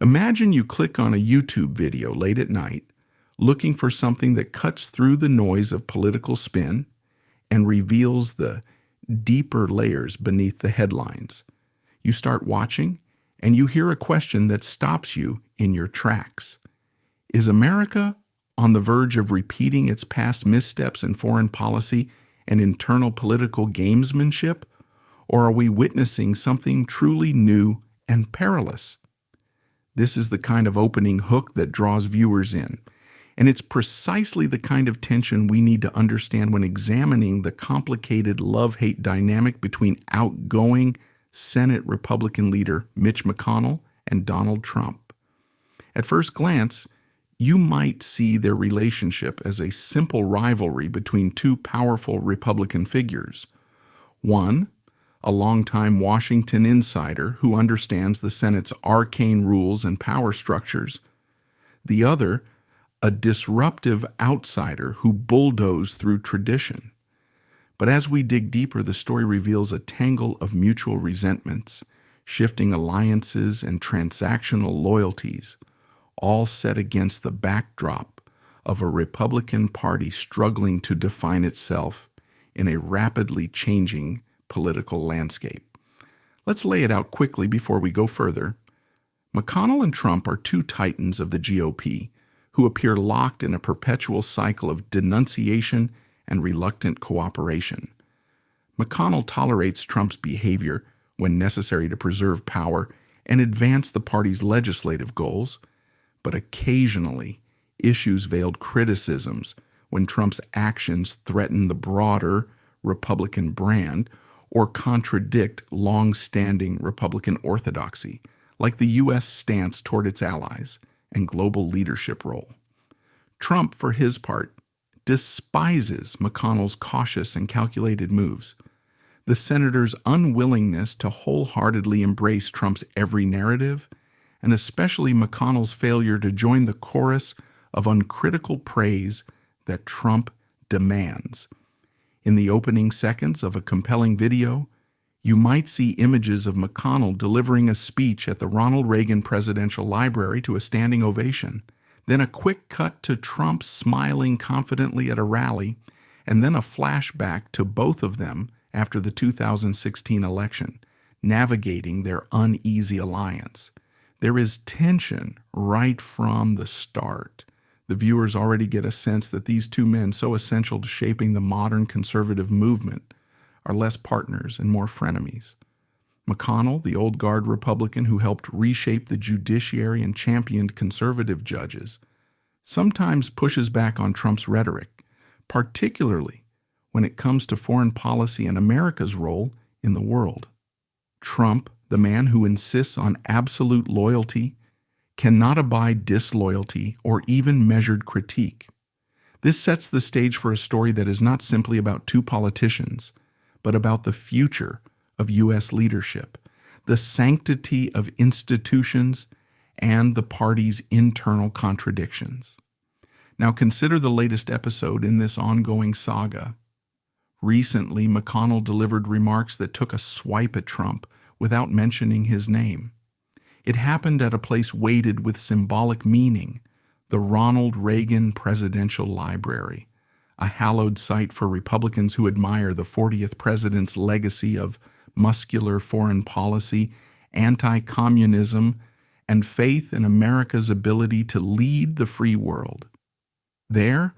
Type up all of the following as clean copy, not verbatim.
Imagine you click on a YouTube video late at night, looking for something that cuts through the noise of political spin and reveals the deeper layers beneath the headlines. You start watching, and you hear a question that stops you in your tracks. Is America on the verge of repeating its past missteps in foreign policy and internal political gamesmanship, or are we witnessing something truly new and perilous? This is the kind of opening hook that draws viewers in, and it's precisely the kind of tension we need to understand when examining the complicated love-hate dynamic between outgoing Senate Republican leader Mitch McConnell and Donald Trump. At first glance, you might see their relationship as a simple rivalry between two powerful Republican figures. One, a longtime Washington insider who understands the Senate's arcane rules and power structures. The other, a disruptive outsider who bulldozed through tradition. But as we dig deeper, the story reveals a tangle of mutual resentments, shifting alliances and transactional loyalties, all set against the backdrop of a Republican Party struggling to define itself in a rapidly changing political landscape. Let's lay it out quickly before we go further. McConnell and Trump are two titans of the GOP who appear locked in a perpetual cycle of denunciation and reluctant cooperation. McConnell tolerates Trump's behavior when necessary to preserve power and advance the party's legislative goals, but occasionally issues veiled criticisms when Trump's actions threaten the broader Republican brand or contradict long-standing Republican orthodoxy, like the U.S. stance toward its allies and global leadership role. Trump, for his part, despises McConnell's cautious and calculated moves. The senator's unwillingness to wholeheartedly embrace Trump's every narrative, and especially McConnell's failure to join the chorus of uncritical praise that Trump demands. In the opening seconds of a compelling video, you might see images of McConnell delivering a speech at the Ronald Reagan Presidential Library to a standing ovation, then a quick cut to Trump smiling confidently at a rally, and then a flashback to both of them after the 2016 election, navigating their uneasy alliance. There is tension right from the start. The viewers already get a sense that these two men, so essential to shaping the modern conservative movement, are less partners and more frenemies. McConnell, the old guard Republican who helped reshape the judiciary and championed conservative judges, sometimes pushes back on Trump's rhetoric, particularly when it comes to foreign policy and America's role in the world. Trump, the man who insists on absolute loyalty, cannot abide disloyalty or even measured critique. This sets the stage for a story that is not simply about two politicians, but about the future of U.S. leadership, the sanctity of institutions, and the party's internal contradictions. Now consider the latest episode in this ongoing saga. Recently, McConnell delivered remarks that took a swipe at Trump without mentioning his name. It happened at a place weighted with symbolic meaning, the Ronald Reagan Presidential Library, a hallowed site for Republicans who admire the 40th president's legacy of muscular foreign policy, anti-communism, and faith in America's ability to lead the free world. There,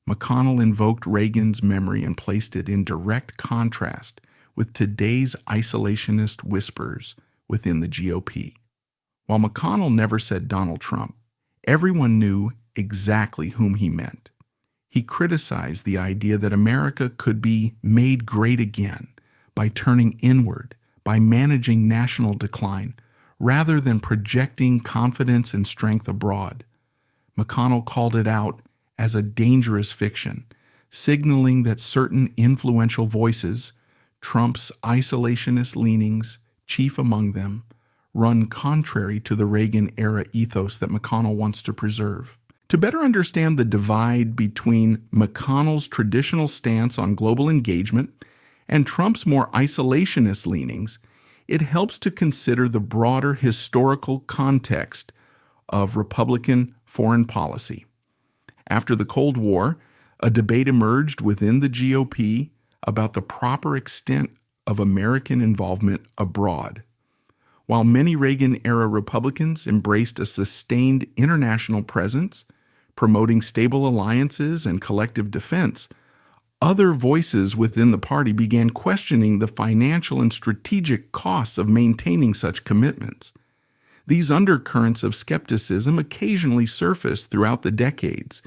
McConnell invoked Reagan's memory and placed it in direct contrast with today's isolationist whispers within the GOP. While McConnell never said Donald Trump, everyone knew exactly whom he meant. He criticized the idea that America could be made great again by turning inward, by managing national decline, rather than projecting confidence and strength abroad. McConnell called it out as a dangerous fiction, signaling that certain influential voices, Trump's isolationist leanings, chief among them, run contrary to the Reagan-era ethos that McConnell wants to preserve. To better understand the divide between McConnell's traditional stance on global engagement and Trump's more isolationist leanings, it helps to consider the broader historical context of Republican foreign policy. After the Cold War, a debate emerged within the GOP about the proper extent of American involvement abroad. While many Reagan-era Republicans embraced a sustained international presence, promoting stable alliances and collective defense, other voices within the party began questioning the financial and strategic costs of maintaining such commitments. These undercurrents of skepticism occasionally surfaced throughout the decades,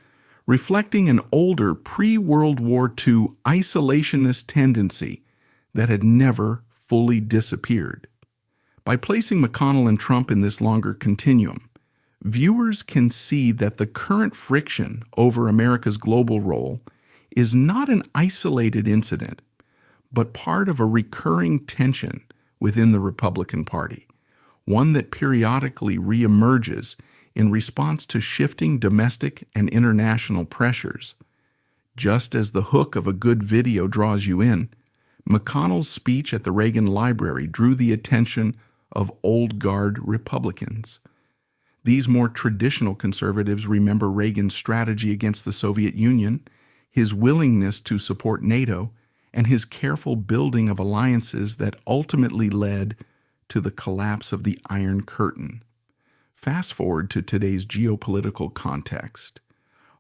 reflecting an older pre-World War II isolationist tendency that had never fully disappeared. By placing McConnell and Trump in this longer continuum, viewers can see that the current friction over America's global role is not an isolated incident, but part of a recurring tension within the Republican Party, one that periodically reemerges in response to shifting domestic and international pressures. Just as the hook of a good video draws you in, McConnell's speech at the Reagan Library drew the attention of old guard Republicans. These more traditional conservatives remember Reagan's strategy against the Soviet Union, his willingness to support NATO, and his careful building of alliances that ultimately led to the collapse of the Iron Curtain. Fast forward to today's geopolitical context.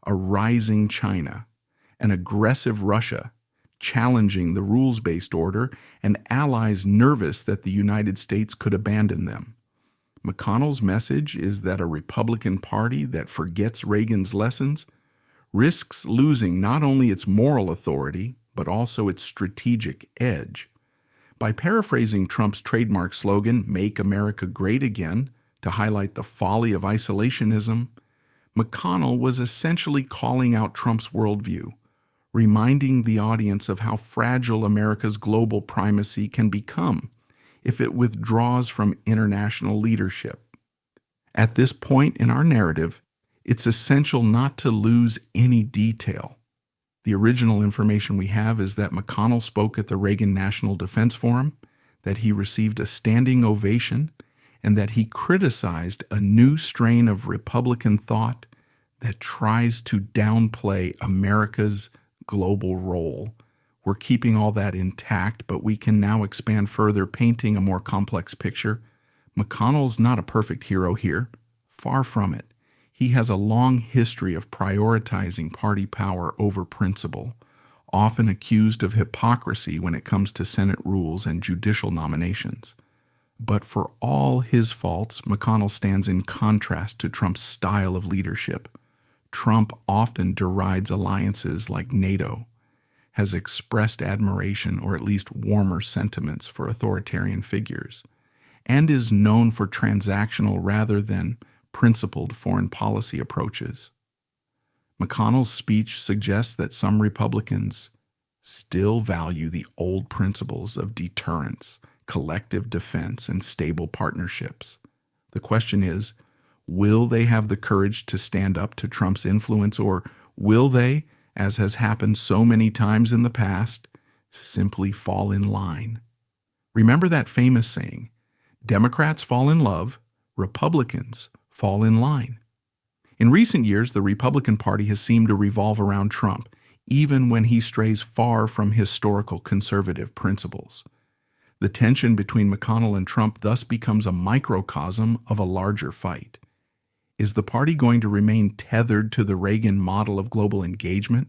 A rising China, an aggressive Russia, challenging the rules-based order, and allies nervous that the United States could abandon them. McConnell's message is that a Republican Party that forgets Reagan's lessons risks losing not only its moral authority, but also its strategic edge. By paraphrasing Trump's trademark slogan, "Make America Great Again," to highlight the folly of isolationism, McConnell was essentially calling out Trump's worldview, reminding the audience of how fragile America's global primacy can become if it withdraws from international leadership. At this point in our narrative, it's essential not to lose any detail. The original information we have is that McConnell spoke at the Reagan National Defense Forum, that he received a standing ovation, and that he criticized a new strain of Republican thought that tries to downplay America's global role. We're keeping all that intact, but we can now expand further, painting a more complex picture. McConnell's not a perfect hero here. Far from it. He has a long history of prioritizing party power over principle, often accused of hypocrisy when it comes to Senate rules and judicial nominations. But for all his faults, McConnell stands in contrast to Trump's style of leadership. Trump often derides alliances like NATO, has expressed admiration or at least warmer sentiments for authoritarian figures, and is known for transactional rather than principled foreign policy approaches. McConnell's speech suggests that some Republicans still value the old principles of deterrence, collective defense, and stable partnerships. The question is, will they have the courage to stand up to Trump's influence, or will they, as has happened so many times in the past, simply fall in line? Remember that famous saying, Democrats fall in love, Republicans fall in line. In recent years, the Republican Party has seemed to revolve around Trump, even when he strays far from historical conservative principles. The tension between McConnell and Trump thus becomes a microcosm of a larger fight. Is the party going to remain tethered to the Reagan model of global engagement,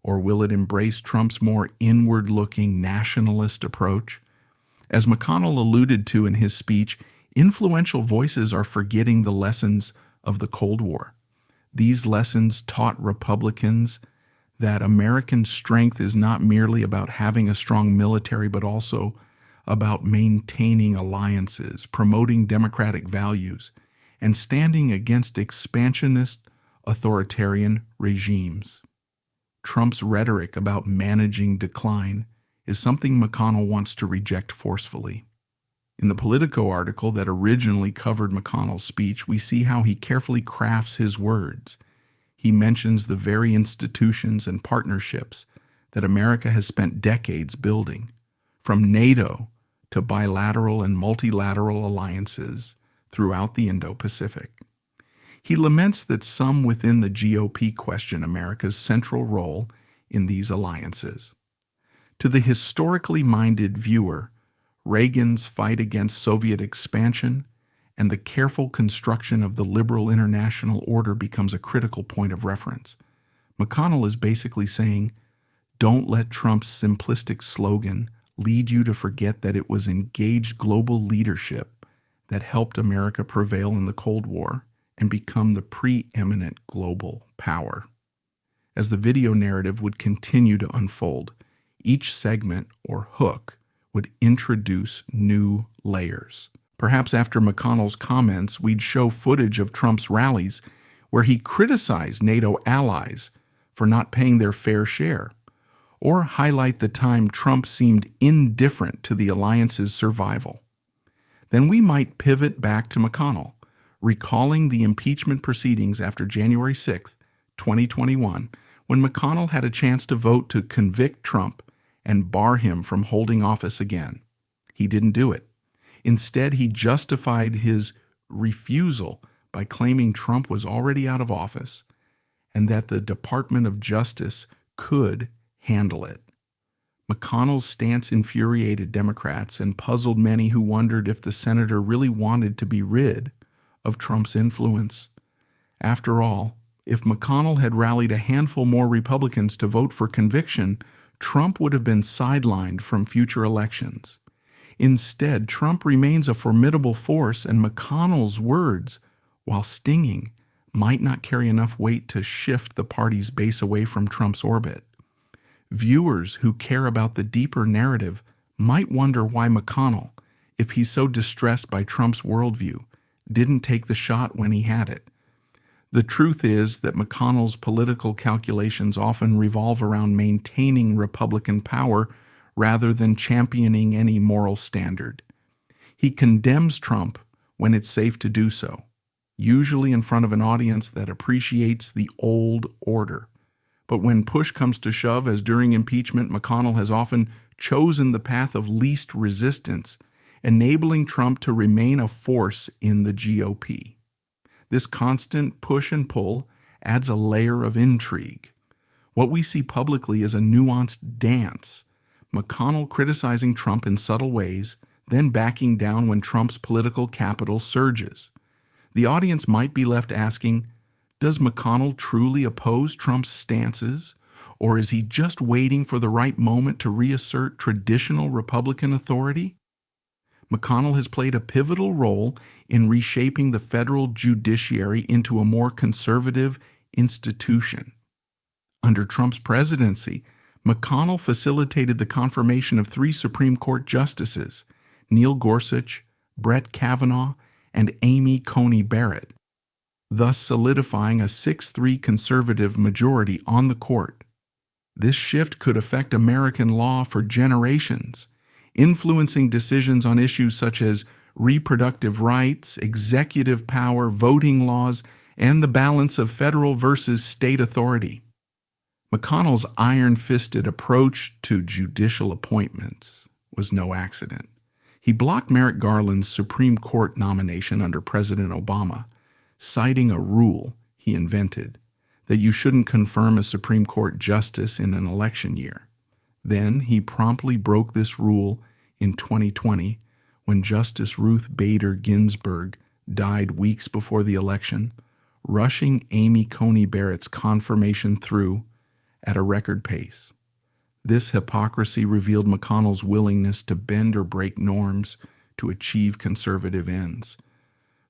or will it embrace Trump's more inward-looking nationalist approach? As McConnell alluded to in his speech, influential voices are forgetting the lessons of the Cold War. These lessons taught Republicans that American strength is not merely about having a strong military, but also about maintaining alliances, promoting democratic values, and standing against expansionist authoritarian regimes. Trump's rhetoric about managing decline is something McConnell wants to reject forcefully. In the Politico article that originally covered McConnell's speech, we see how he carefully crafts his words. He mentions the very institutions and partnerships that America has spent decades building, from NATO to bilateral and multilateral alliances throughout the Indo-Pacific. He laments that some within the GOP question America's central role in these alliances. To the historically minded viewer, Reagan's fight against Soviet expansion and the careful construction of the liberal international order becomes a critical point of reference. McConnell is basically saying, don't let Trump's simplistic slogan lead you to forget that it was engaged global leadership that helped America prevail in the Cold War and become the preeminent global power. As the video narrative would continue to unfold, each segment or hook would introduce new layers. Perhaps after McConnell's comments, we'd show footage of Trump's rallies where he criticized NATO allies for not paying their fair share, or highlight the time Trump seemed indifferent to the alliance's survival. Then we might pivot back to McConnell, recalling the impeachment proceedings after January 6, 2021, when McConnell had a chance to vote to convict Trump and bar him from holding office again. He didn't do it. Instead, he justified his refusal by claiming Trump was already out of office and that the Department of Justice could handle it. McConnell's stance infuriated Democrats and puzzled many who wondered if the senator really wanted to be rid of Trump's influence. After all, if McConnell had rallied a handful more Republicans to vote for conviction, Trump would have been sidelined from future elections. Instead, Trump remains a formidable force, and McConnell's words, while stinging, might not carry enough weight to shift the party's base away from Trump's orbit. Viewers who care about the deeper narrative might wonder why McConnell, if he's so distressed by Trump's worldview, didn't take the shot when he had it. The truth is that McConnell's political calculations often revolve around maintaining Republican power rather than championing any moral standard. He condemns Trump when it's safe to do so, usually in front of an audience that appreciates the old order. But when push comes to shove, as during impeachment, McConnell has often chosen the path of least resistance, enabling Trump to remain a force in the GOP. This constant push and pull adds a layer of intrigue. What we see publicly is a nuanced dance, McConnell criticizing Trump in subtle ways, then backing down when Trump's political capital surges. The audience might be left asking, does McConnell truly oppose Trump's stances, or is he just waiting for the right moment to reassert traditional Republican authority? McConnell has played a pivotal role in reshaping the federal judiciary into a more conservative institution. Under Trump's presidency, McConnell facilitated the confirmation of 3 Supreme Court justices, Neil Gorsuch, Brett Kavanaugh, and Amy Coney Barrett, thus solidifying a 6-3 conservative majority on the court. This shift could affect American law for generations, influencing decisions on issues such as reproductive rights, executive power, voting laws, and the balance of federal versus state authority. McConnell's iron-fisted approach to judicial appointments was no accident. He blocked Merrick Garland's Supreme Court nomination under President Obama, citing a rule he invented that you shouldn't confirm a Supreme Court justice in an election year. Then he promptly broke this rule in 2020 when Justice Ruth Bader Ginsburg died weeks before the election, rushing Amy Coney Barrett's confirmation through at a record pace. This hypocrisy revealed McConnell's willingness to bend or break norms to achieve conservative ends.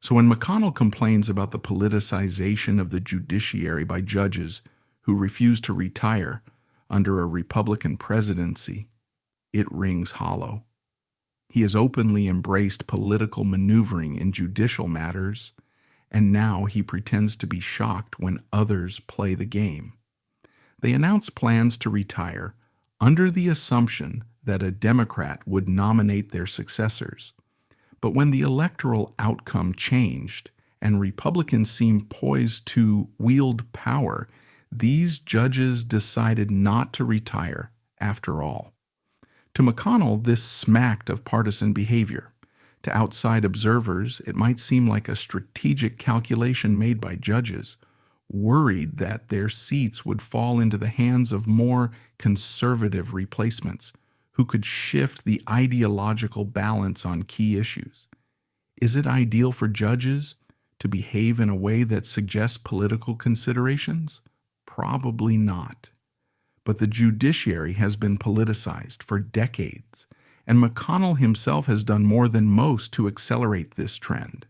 So when McConnell complains about the politicization of the judiciary by judges who refuse to retire under a Republican presidency, it rings hollow. He has openly embraced political maneuvering in judicial matters, and now he pretends to be shocked when others play the game. They announced plans to retire under the assumption that a Democrat would nominate their successors. But when the electoral outcome changed and Republicans seemed poised to wield power, these judges decided not to retire after all. To McConnell, this smacked of partisan behavior. To outside observers, it might seem like a strategic calculation made by judges, worried that their seats would fall into the hands of more conservative replacements who could shift the ideological balance on key issues. Is it ideal for judges to behave in a way that suggests political considerations? Probably not. But the judiciary has been politicized for decades, and McConnell himself has done more than most to accelerate this trend.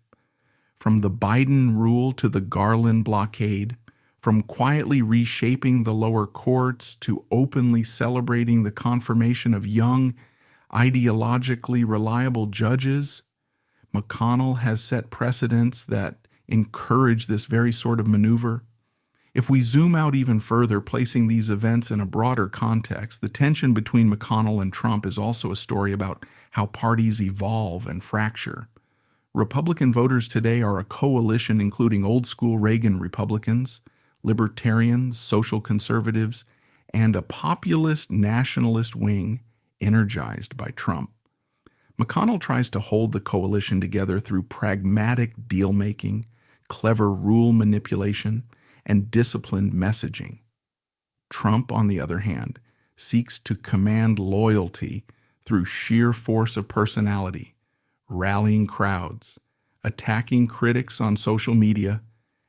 From the Biden rule to the Garland blockade, from quietly reshaping the lower courts to openly celebrating the confirmation of young, ideologically reliable judges, McConnell has set precedents that encourage this very sort of maneuver. If we zoom out even further, placing these events in a broader context, the tension between McConnell and Trump is also a story about how parties evolve and fracture. Republican voters today are a coalition including old-school Reagan Republicans, libertarians, social conservatives, and a populist nationalist wing energized by Trump. McConnell tries to hold the coalition together through pragmatic deal-making, clever rule manipulation, and disciplined messaging. Trump, on the other hand, seeks to command loyalty through sheer force of personality, rallying crowds, attacking critics on social media,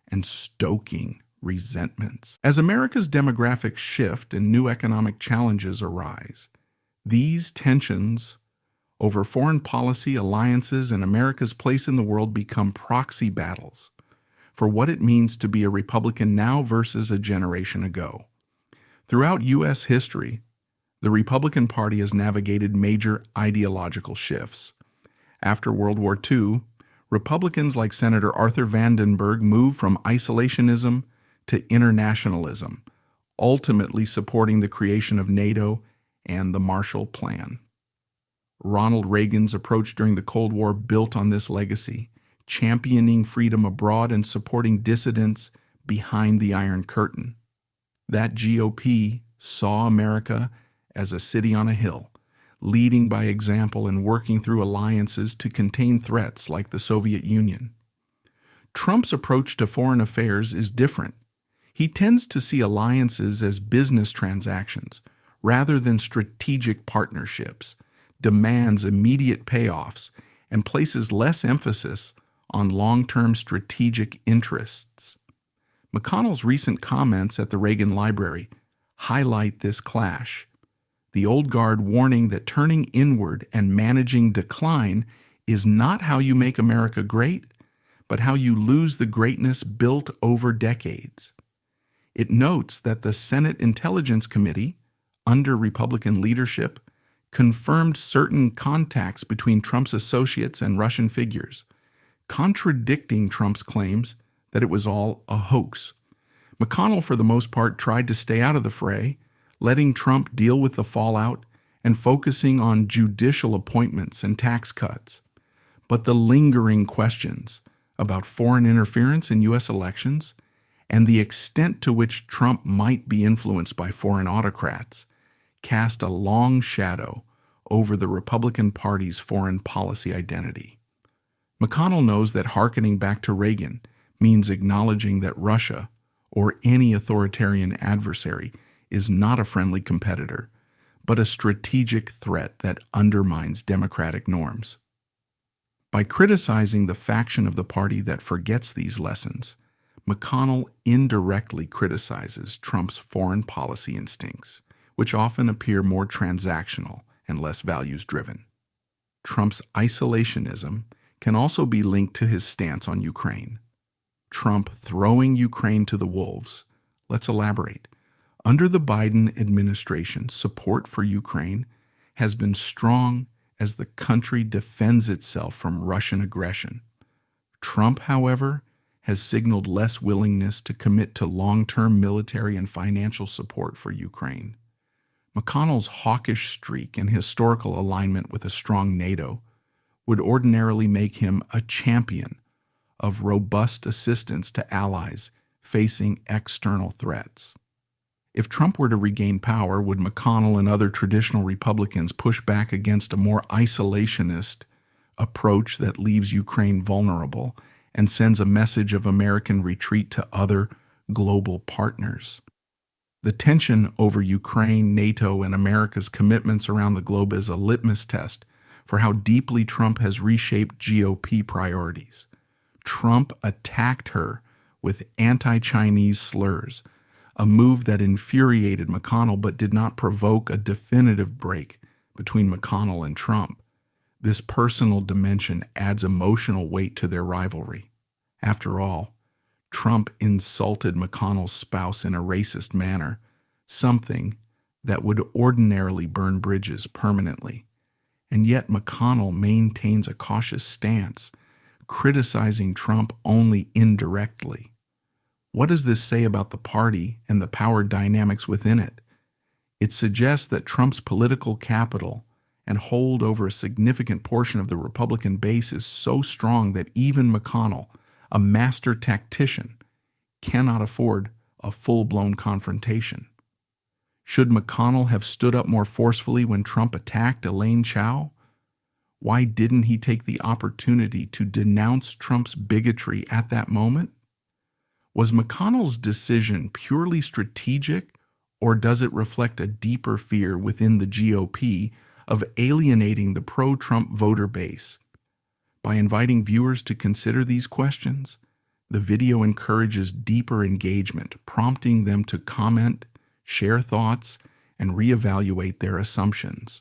and stoking resentments. As America's demographics shift and new economic challenges arise, these tensions over foreign policy, alliances, and America's place in the world become proxy battles for what it means to be a Republican now versus a generation ago. Throughout U.S. history, the Republican Party has navigated major ideological shifts. After World War II, Republicans like Senator Arthur Vandenberg moved from isolationism to internationalism, ultimately supporting the creation of NATO and the Marshall Plan. Ronald Reagan's approach during the Cold War built on this legacy, championing freedom abroad and supporting dissidents behind the Iron Curtain. That GOP saw America as a city on a hill, leading by example and working through alliances to contain threats like the Soviet Union. Trump's approach to foreign affairs is different. He tends to see alliances as business transactions rather than strategic partnerships, demands immediate payoffs, and places less emphasis on long-term strategic interests. McConnell's recent comments at the Reagan Library highlight this clash. The old guard warning that turning inward and managing decline is not how you make America great, but how you lose the greatness built over decades. It notes that the Senate Intelligence Committee, under Republican leadership, confirmed certain contacts between Trump's associates and Russian figures, contradicting Trump's claims that it was all a hoax. McConnell, for the most part, tried to stay out of the fray, letting Trump deal with the fallout and focusing on judicial appointments and tax cuts. But the lingering questions about foreign interference in U.S. elections and the extent to which Trump might be influenced by foreign autocrats cast a long shadow over the Republican Party's foreign policy identity. McConnell knows that hearkening back to Reagan means acknowledging that Russia, or any authoritarian adversary, is not a friendly competitor, but a strategic threat that undermines democratic norms. By criticizing the faction of the party that forgets these lessons, McConnell indirectly criticizes Trump's foreign policy instincts, which often appear more transactional and less values-driven. Trump's isolationism can also be linked to his stance on Ukraine. Trump throwing Ukraine to the wolves. Let's elaborate. Under the Biden administration, support for Ukraine has been strong as the country defends itself from Russian aggression. Trump, however, has signaled less willingness to commit to long-term military and financial support for Ukraine. McConnell's hawkish streak and historical alignment with a strong NATO would ordinarily make him a champion of robust assistance to allies facing external threats. If Trump were to regain power, would McConnell and other traditional Republicans push back against a more isolationist approach that leaves Ukraine vulnerable and sends a message of American retreat to other global partners. The tension over Ukraine, NATO, and America's commitments around the globe is a litmus test for how deeply Trump has reshaped GOP priorities. Trump attacked her with anti-Chinese slurs, a move that infuriated McConnell but did not provoke a definitive break between McConnell and Trump. This personal dimension adds emotional weight to their rivalry. After all, Trump insulted McConnell's spouse in a racist manner, something that would ordinarily burn bridges permanently. And yet McConnell maintains a cautious stance, criticizing Trump only indirectly. What does this say about the party and the power dynamics within it? It suggests that Trump's political capital and hold over a significant portion of the Republican base is so strong that even McConnell, a master tactician, cannot afford a full-blown confrontation. Should McConnell have stood up more forcefully when Trump attacked Elaine Chao? Why didn't he take the opportunity to denounce Trump's bigotry at that moment? Was McConnell's decision purely strategic, or does it reflect a deeper fear within the GOP of alienating the pro-Trump voter base? By inviting viewers to consider these questions, the video encourages deeper engagement, prompting them to comment, share thoughts, and reevaluate their assumptions.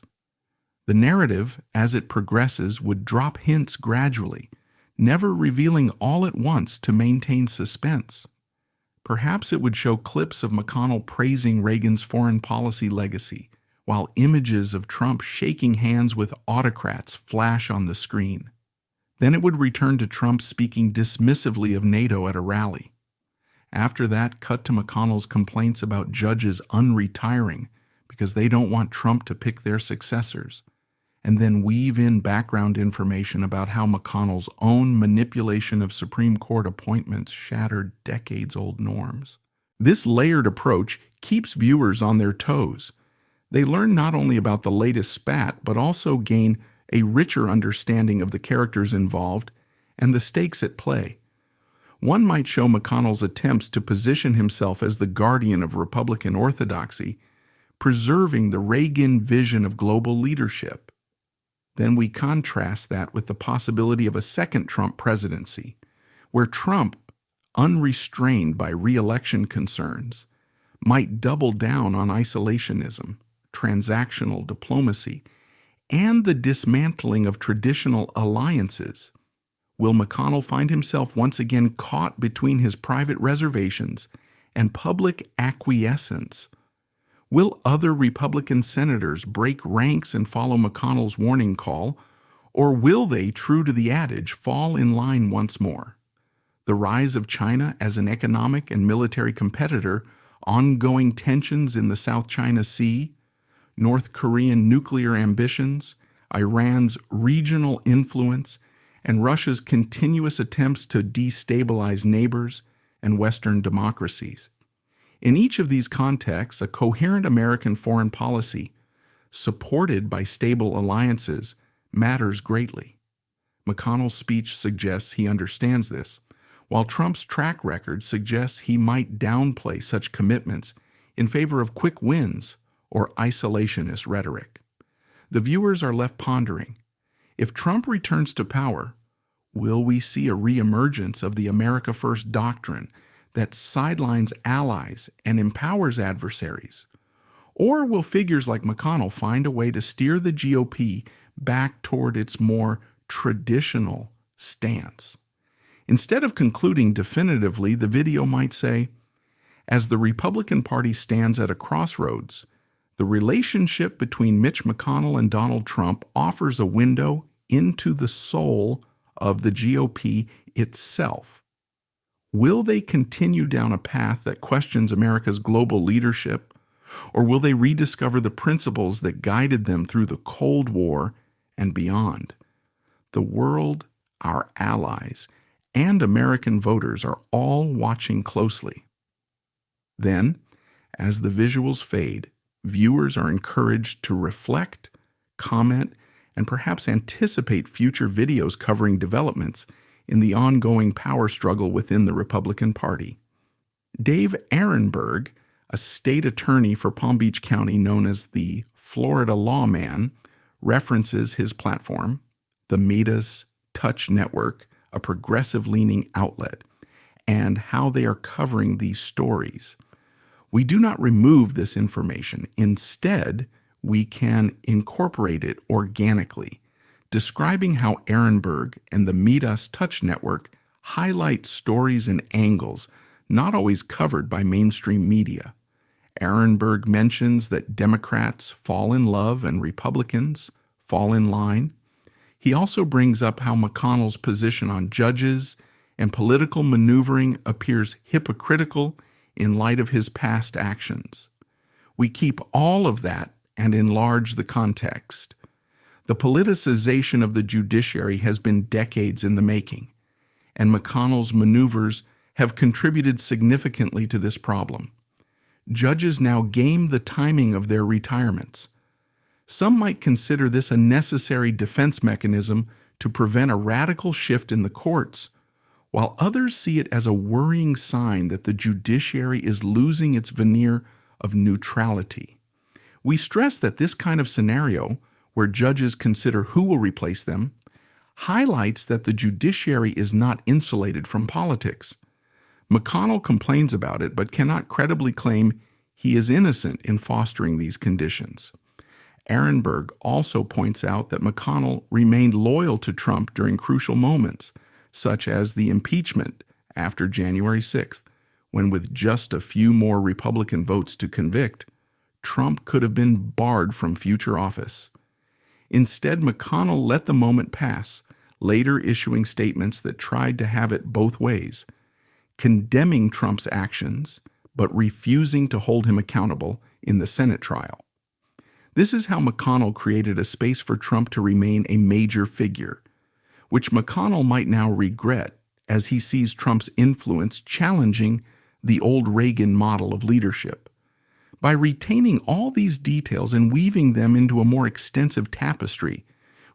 The narrative, as it progresses, would drop hints gradually, never revealing all at once to maintain suspense. Perhaps it would show clips of McConnell praising Reagan's foreign policy legacy, while images of Trump shaking hands with autocrats flash on the screen. Then it would return to Trump speaking dismissively of NATO at a rally. After that, cut to McConnell's complaints about judges unretiring because they don't want Trump to pick their successors, and then weave in background information about how McConnell's own manipulation of Supreme Court appointments shattered decades-old norms. This layered approach keeps viewers on their toes. They learn not only about the latest spat, but also gain a richer understanding of the characters involved and the stakes at play. One might show McConnell's attempts to position himself as the guardian of Republican orthodoxy, preserving the Reagan vision of global leadership. Then we contrast that with the possibility of a second Trump presidency, where Trump, unrestrained by re-election concerns, might double down on isolationism, transactional diplomacy, and the dismantling of traditional alliances. Will McConnell find himself once again caught between his private reservations and public acquiescence? Will other Republican senators break ranks and follow McConnell's warning call, or will they, true to the adage, fall in line once more? The rise of China as an economic and military competitor, ongoing tensions in the South China Sea, North Korean nuclear ambitions, Iran's regional influence, and Russia's continuous attempts to destabilize neighbors and Western democracies. In each of these contexts, a coherent American foreign policy, supported by stable alliances, matters greatly. McConnell's speech suggests he understands this, while Trump's track record suggests he might downplay such commitments in favor of quick wins or isolationist rhetoric. The viewers are left pondering. If Trump returns to power, will we see a reemergence of the America First doctrine that sidelines allies and empowers adversaries? Or will figures like McConnell find a way to steer the GOP back toward its more traditional stance? Instead of concluding definitively, the video might say, as the Republican Party stands at a crossroads, the relationship between Mitch McConnell and Donald Trump offers a window into the soul of the GOP itself. Will they continue down a path that questions America's global leadership, or will they rediscover the principles that guided them through the Cold War and beyond? The world, our allies, and American voters are all watching closely. Then, as the visuals fade, viewers are encouraged to reflect, comment, and perhaps anticipate future videos covering developments in the ongoing power struggle within the Republican Party. Dave Ehrenberg, a state attorney for Palm Beach County known as the Florida Lawman, references his platform, the Midas Touch Network, a progressive-leaning outlet, and how they are covering these stories. We do not remove this information. Instead, we can incorporate it organically, describing how Ehrenberg and the Midas Touch Network highlight stories and angles not always covered by mainstream media. Ehrenberg mentions that Democrats fall in love and Republicans fall in line. He also brings up how McConnell's position on judges and political maneuvering appears hypocritical in light of his past actions. We keep all of that and enlarge the context. The politicization of the judiciary has been decades in the making, and McConnell's maneuvers have contributed significantly to this problem. Judges now game the timing of their retirements. Some might consider this a necessary defense mechanism to prevent a radical shift in the courts, while others see it as a worrying sign that the judiciary is losing its veneer of neutrality. We stress that this kind of scenario, where judges consider who will replace them, highlights that the judiciary is not insulated from politics. McConnell complains about it, but cannot credibly claim he is innocent in fostering these conditions. Ehrenberg also points out that McConnell remained loyal to Trump during crucial moments, such as the impeachment after January 6th, when with just a few more Republican votes to convict, Trump could have been barred from future office. Instead, McConnell let the moment pass, later issuing statements that tried to have it both ways, condemning Trump's actions, but refusing to hold him accountable in the Senate trial. This is how McConnell created a space for Trump to remain a major figure, which McConnell might now regret as he sees Trump's influence challenging the old Reagan model of leadership. By retaining all these details and weaving them into a more extensive tapestry,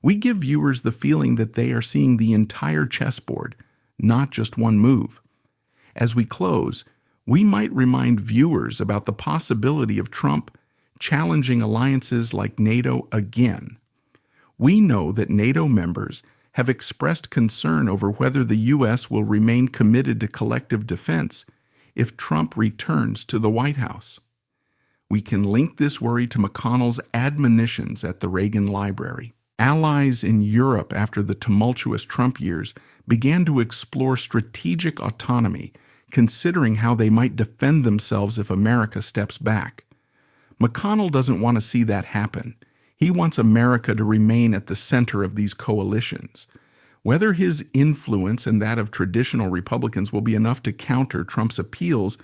we give viewers the feeling that they are seeing the entire chessboard, not just one move. As we close, we might remind viewers about the possibility of Trump challenging alliances like NATO again. We know that NATO members have expressed concern over whether the U.S. will remain committed to collective defense if Trump returns to the White House. We can link this worry to McConnell's admonitions at the Reagan Library. Allies in Europe after the tumultuous Trump years began to explore strategic autonomy, considering how they might defend themselves if America steps back. McConnell doesn't want to see that happen. He wants America to remain at the center of these coalitions. Whether his influence and that of traditional Republicans will be enough to counter Trump's appeals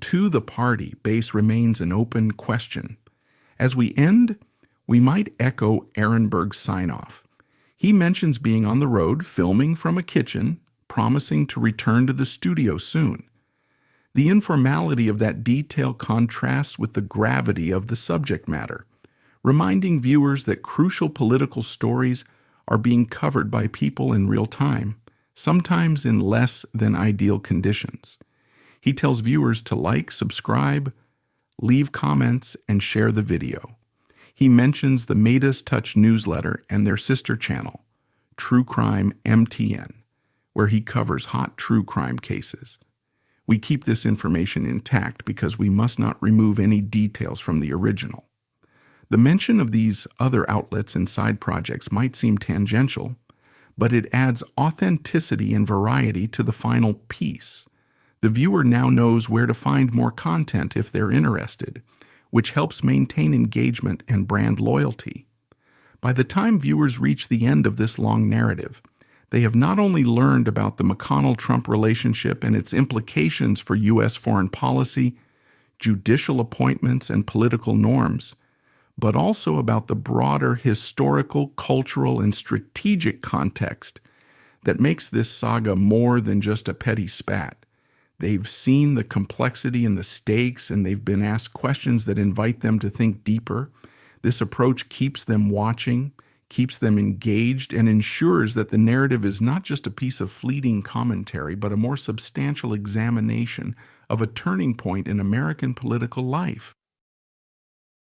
to the party base remains an open question. As we end, we might echo Ehrenberg's sign-off. He mentions being on the road, filming from a kitchen, promising to return to the studio soon. The informality of that detail contrasts with the gravity of the subject matter, reminding viewers that crucial political stories are being covered by people in real time, sometimes in less than ideal conditions. He tells viewers to like, subscribe, leave comments, and share the video. He mentions the Midas Touch newsletter and their sister channel, True Crime MTN, where he covers hot true crime cases. We keep this information intact because we must not remove any details from the original. The mention of these other outlets and side projects might seem tangential, but it adds authenticity and variety to the final piece. The viewer now knows where to find more content if they're interested, which helps maintain engagement and brand loyalty. By the time viewers reach the end of this long narrative, they have not only learned about the McConnell-Trump relationship and its implications for U.S. foreign policy, judicial appointments, and political norms, but also about the broader historical, cultural, and strategic context that makes this saga more than just a petty spat. They've seen the complexity and the stakes, and they've been asked questions that invite them to think deeper. This approach keeps them watching, keeps them engaged, and ensures that the narrative is not just a piece of fleeting commentary, but a more substantial examination of a turning point in American political life.